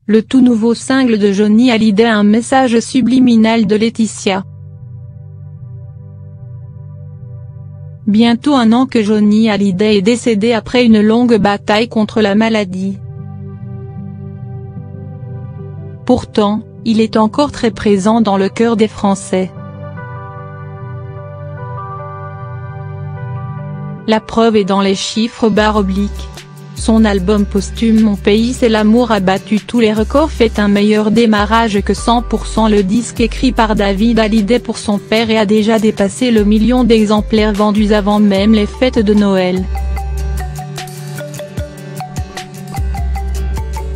le tout nouveau single de Johnny Hallyday a un message subliminal de Laetitia. Bientôt 1 an que Johnny Hallyday est décédé après une longue bataille contre la maladie. Pourtant, il est encore très présent dans le cœur des Français. La preuve est dans les chiffres /. Son album posthume Mon pays c'est l'amour a battu tous les records, fait un meilleur démarrage que 100%. Le disque écrit par David Hallyday pour son père et a déjà dépassé le 1 million d'exemplaires vendus avant même les fêtes de Noël.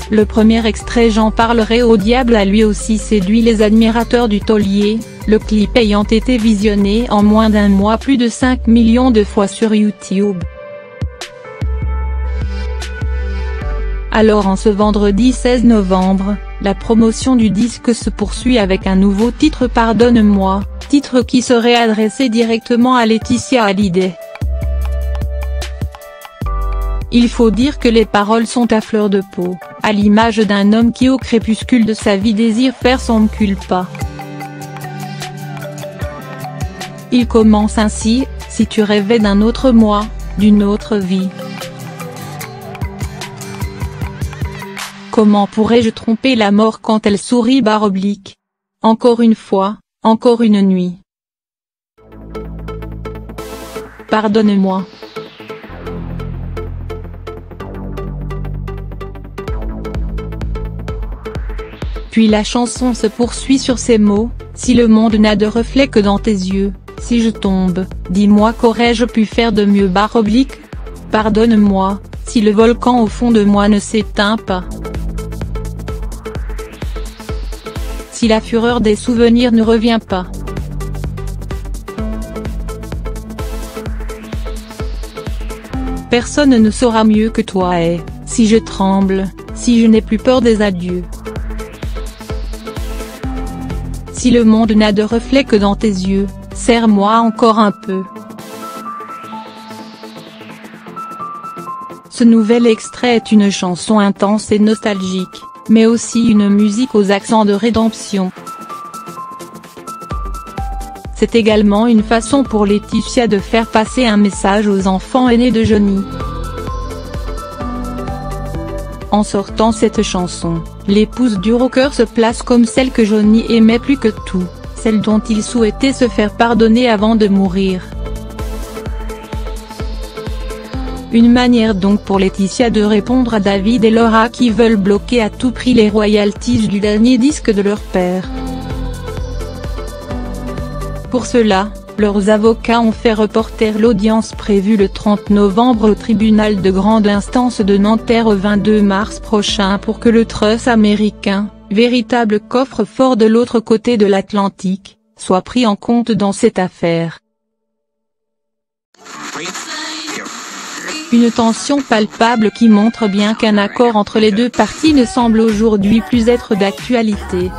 Le premier extrait J'en parlerai au diable a lui aussi séduit les admirateurs du taulier, le clip ayant été visionné en moins d'1 mois plus de 5 millions de fois sur YouTube. Alors en ce vendredi 16 novembre, la promotion du disque se poursuit avec un nouveau titre Pardonne-moi, titre qui serait adressé directement à Laetitia Hallyday. Il faut dire que les paroles sont à fleur de peau, à l'image d'un homme qui au crépuscule de sa vie désire faire son culpa. Il commence ainsi, si tu rêvais d'un autre moi, d'une autre vie. Comment pourrais-je tromper la mort quand elle sourit /. Encore une fois, encore une nuit. Pardonne-moi. Puis la chanson se poursuit sur ces mots, si le monde n'a de reflet que dans tes yeux, si je tombe, dis-moi qu'aurais-je pu faire de mieux /. Pardonne-moi, si le volcan au fond de moi ne s'éteint pas. Si la fureur des souvenirs ne revient pas. Personne ne saura mieux que toi et, si je tremble, si je n'ai plus peur des adieux. Si le monde n'a de reflet que dans tes yeux, serre-moi encore un peu. Ce nouvel extrait est une chanson intense et nostalgique, mais aussi une musique aux accents de rédemption. C'est également une façon pour Laetitia de faire passer un message aux enfants aînés de Johnny. En sortant cette chanson, l'épouse du rocker se place comme celle que Johnny aimait plus que tout, celle dont il souhaitait se faire pardonner avant de mourir. Une manière donc pour Laetitia de répondre à David et Laura qui veulent bloquer à tout prix les royalties du dernier disque de leur père. Pour cela, leurs avocats ont fait reporter l'audience prévue le 30 novembre au tribunal de grande instance de Nanterre au 22 mars prochain pour que le trust américain, véritable coffre-fort de l'autre côté de l'Atlantique, soit pris en compte dans cette affaire. Une tension palpable qui montre bien qu'un accord entre les deux parties ne semble aujourd'hui plus être d'actualité.